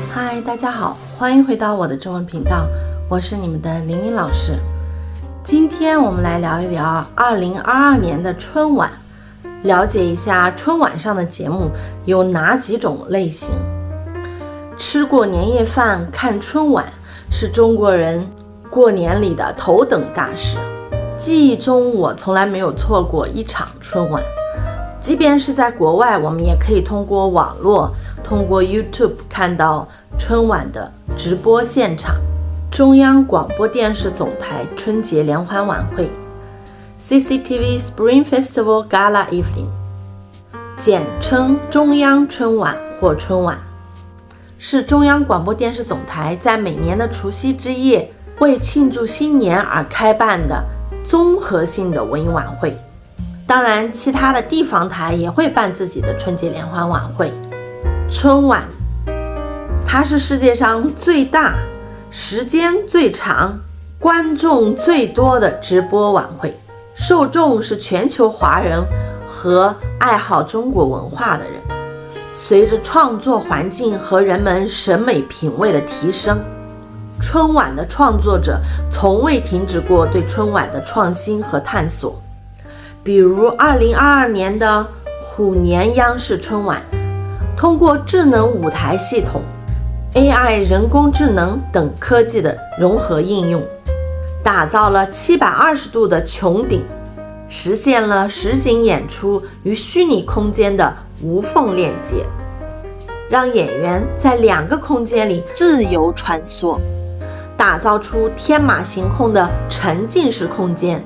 嗨，大家好，欢迎回到我的中文频道，我是你们的玲玲老师。今天我们来聊一聊2022年的春晚，了解一下春晚上的节目有哪几种类型。吃过年夜饭看春晚是中国人过年里的头等大事，记忆中我从来没有错过一场春晚。即便是在国外，我们也可以通过网络，通过 YouTube 看到春晚的直播现场。中央广播电视总台春节联欢晚会 CCTV Spring Festival Gala Evening， 简称中央春晚或春晚，是中央广播电视总台在每年的除夕之夜为庆祝新年而开办的综合性的文艺晚会。当然，其他的地方台也会办自己的春节联欢晚会。春晚，它是世界上最大、时间最长、观众最多的直播晚会，受众是全球华人和爱好中国文化的人。随着创作环境和人们审美品味的提升，春晚的创作者从未停止过对春晚的创新和探索。比如2022年的虎年央视春晚，通过智能舞台系统、AI 人工智能等科技的融合应用，打造了720度的穹顶，实现了实景演出与虚拟空间的无缝链接，让演员在2个空间里自由穿梭，打造出天马行空的沉浸式空间，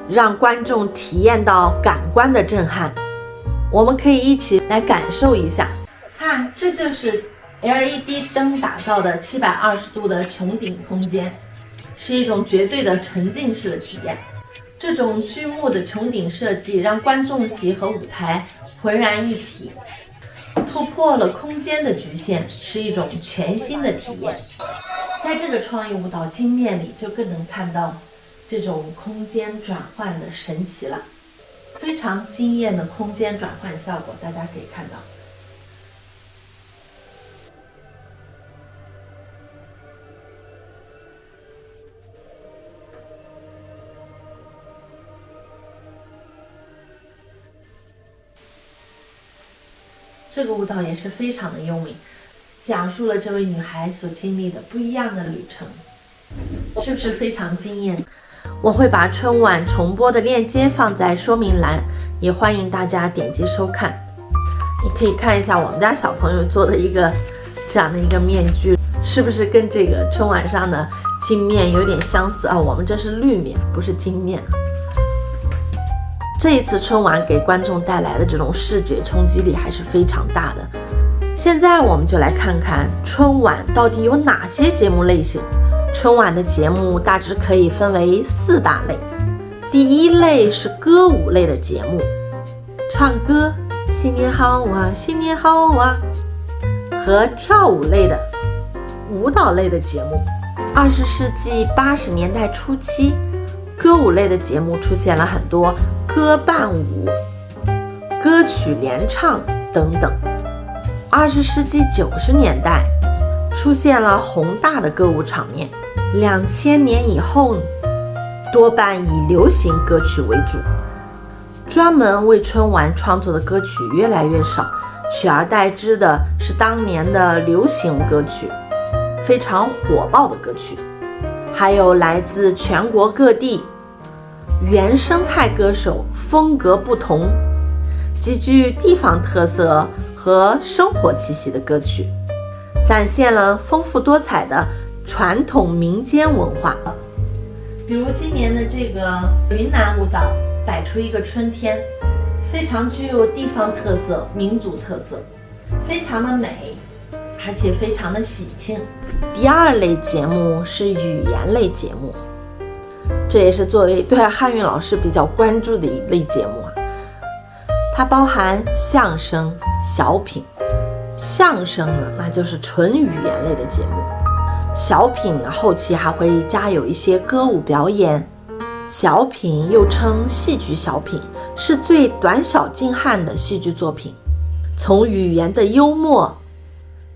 让观众体验到感官的震撼。我们可以一起来感受一下，看，这就是 LED 灯打造的720度的穹顶空间，是一种绝对的沉浸式的体验。这种巨幕的穹顶设计让观众席和舞台浑然一体，突破了空间的局限，是一种全新的体验。在这个创意舞蹈镜面里，就更能看到这种空间转换的神奇了，非常惊艳的空间转换效果，大家可以看到。这个舞蹈也是非常的优美，讲述了这位女孩所经历的不一样的旅程，是不是非常惊艳？我会把春晚重播的链接放在说明栏，也欢迎大家点击收看。你可以看一下我们家小朋友做的这样的一个面具，是不是跟这个春晚上的金面有点相似啊？我们这是绿面，不是金面。这一次春晚给观众带来的这种视觉冲击力还是非常大的。现在我们就来看看春晚到底有哪些节目类型。春晚的节目大致可以分为4大类。第一类是歌舞类的节目，唱歌新年好啊新年好啊，和跳舞类的舞蹈类的节目。20世纪80年代初期，歌舞类的节目出现了很多歌伴舞、歌曲联唱等等。20世纪90年代出现了宏大的歌舞场面，2000年以后多半以流行歌曲为主，专门为春晚创作的歌曲越来越少，取而代之的是当年的流行歌曲，非常火爆的歌曲，还有来自全国各地原生态歌手，风格不同，极具地方特色和生活气息的歌曲，展现了丰富多彩的传统民间文化。比如今年的这个云南舞蹈摆出一个春天，非常具有地方特色、民族特色，非常的美，而且非常的喜庆。第二类节目是语言类节目，这也是作为对汉语老师比较关注的一类节目啊。它包含相声、小品。相声呢，那就是纯语言类的节目。小品后期还会加有一些歌舞表演。小品又称戏剧小品，是最短小精悍的戏剧作品，从语言的幽默、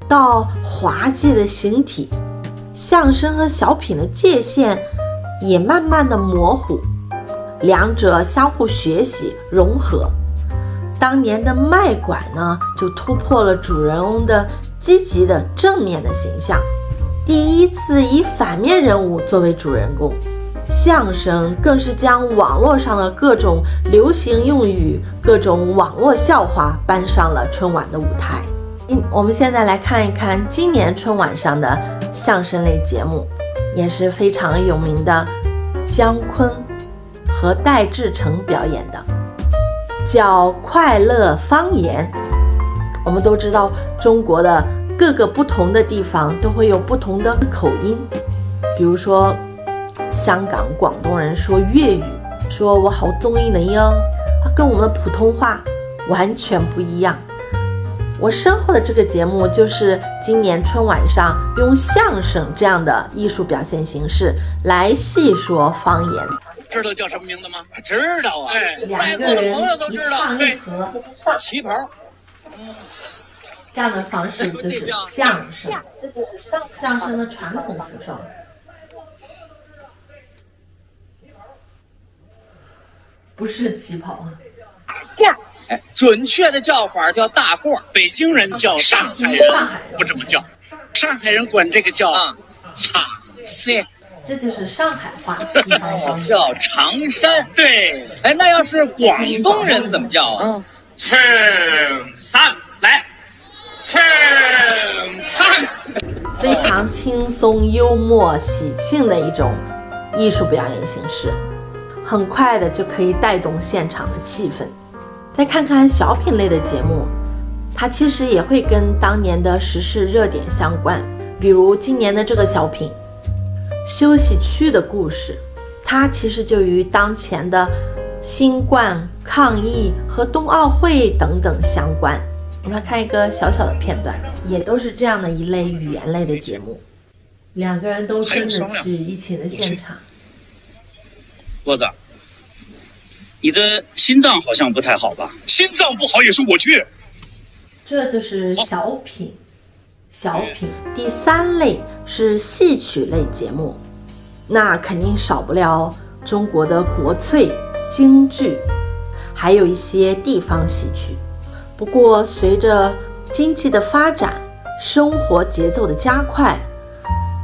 到滑稽的形体，相声和小品的界限也慢慢的模糊，两者相互学习融合。当年的卖拐呢，就突破了主人翁的积极的正面的形象，第一次以反面人物作为主人公。相声更是将网络上的各种流行用语、各种网络笑话搬上了春晚的舞台。我们现在来看一看今年春晚上的相声类节目，也是非常有名的姜昆和戴志诚表演的，叫快乐方言。我们都知道中国的各个不同的地方都会有不同的口音，比如说香港广东人说粤语，说我好中意你哦，跟我们的普通话完全不一样。我身后的这个节目就是今年春晚上用相声这样的艺术表现形式来细说方言。知道叫什么名字吗？知道啊，在座的朋友都知道。对，旗袍。这样的方式就是相声，相声的传统服装。不是旗袍啊，褂儿，哎，准确的叫法叫大褂儿，北京人叫上海人不这么叫，上海人管这个叫茶衫，这就是上海话，叫长衫。对，哎，那要是广东人怎么叫啊？衬衫，来，衬衫，非常轻松、幽默、喜庆的一种艺术表演形式。很快的就可以带动现场的气氛。再看看小品类的节目，它其实也会跟当年的时事热点相关。比如今年的这个小品休息区的故事，它其实就与当前的新冠抗疫和冬奥会等等相关。我们来看一个小小的片段，也都是这样的一类语言类的节目。两个人都真的去疫情的现场。波子，你的心脏好像不太好吧？心脏不好也是我去。这就是小品。第三类是戏曲类节目，那肯定少不了中国的国粹、京剧，还有一些地方戏曲。不过随着经济的发展，生活节奏的加快，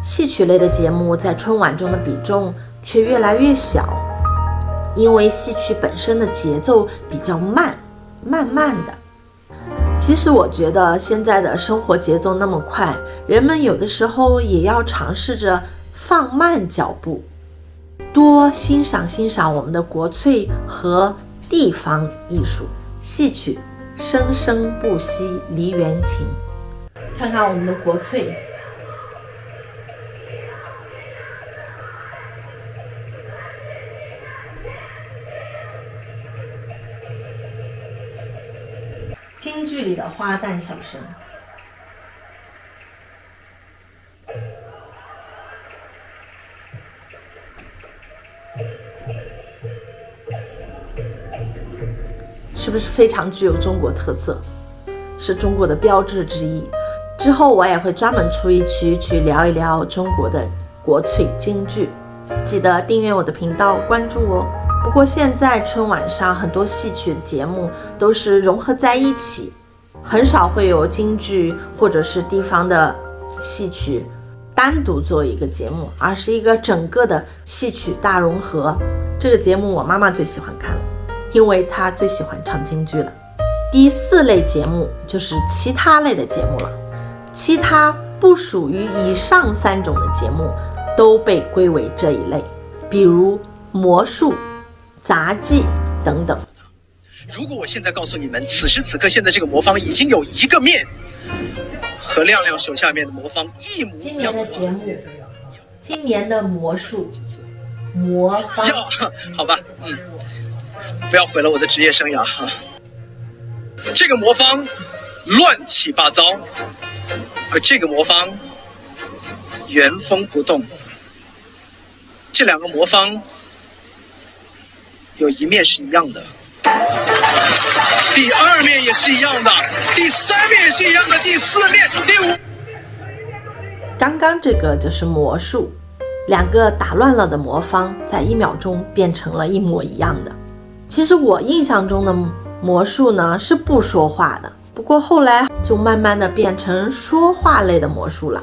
戏曲类的节目在春晚中的比重却越来越小。因为戏曲本身的节奏比较慢的。其实我觉得现在的生活节奏那么快，人们有的时候也要尝试着放慢脚步，多欣赏我们的国粹和地方艺术。戏曲生生不息，梨园情。看看我们的国粹，京剧里的花旦小生，是不是非常具有中国特色，是中国的标志之一。之后我也会专门出一期去聊一聊中国的国粹京剧，记得订阅我的频道，关注哦。不过现在春晚上很多戏曲的节目都是融合在一起，很少会有京剧或者是地方的戏曲单独做一个节目，而是一个整个的戏曲大融合。这个节目我妈妈最喜欢看了，因为她最喜欢唱京剧了。第四类节目就是其他类的节目了，其他不属于以上三种的节目都被归为这一类，比如魔术、杂技等等。如果我现在告诉你们，此时此刻现在这个魔方已经有一个面和亮亮手下面的魔方一模一样。今年的节目，今年的魔术魔方，好吧，不要毁了我的职业生涯哈。这个魔方乱七八糟，而这个魔方原封不动。这两个魔方有一面是一样的，第二面也是一样的，第三面也是一样的，第四面、第五。刚刚这个就是魔术，两个打乱了的魔方在1秒钟变成了一模一样的。其实我印象中的魔术呢是不说话的，不过后来就慢慢的变成说话类的魔术了。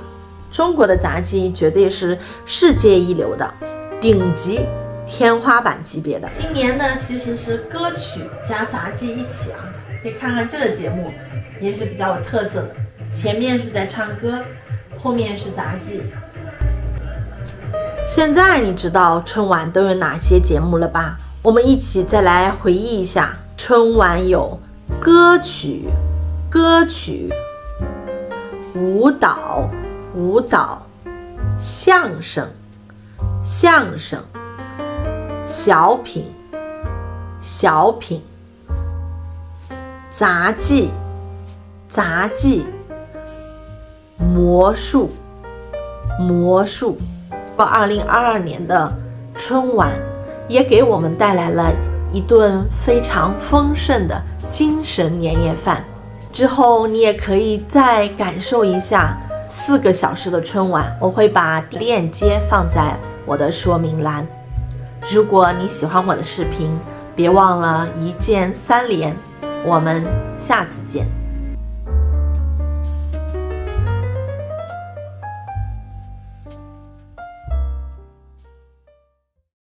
中国的杂技绝对是世界一流的，顶级天花板级别的。今年呢其实是歌曲加杂技一起啊，可以看看这个节目也是比较有特色的，前面是在唱歌，后面是杂技。现在你知道春晚都有哪些节目了吧？我们一起再来回忆一下，春晚有歌曲、舞蹈、相声、小品、杂技、魔术。2022年的春晚也给我们带来了一顿非常丰盛的精神年夜饭。之后你也可以再感受一下4个小时的春晚，我会把链接放在我的说明栏。如果你喜欢我的视频，别忘了1键3连，我们下次见。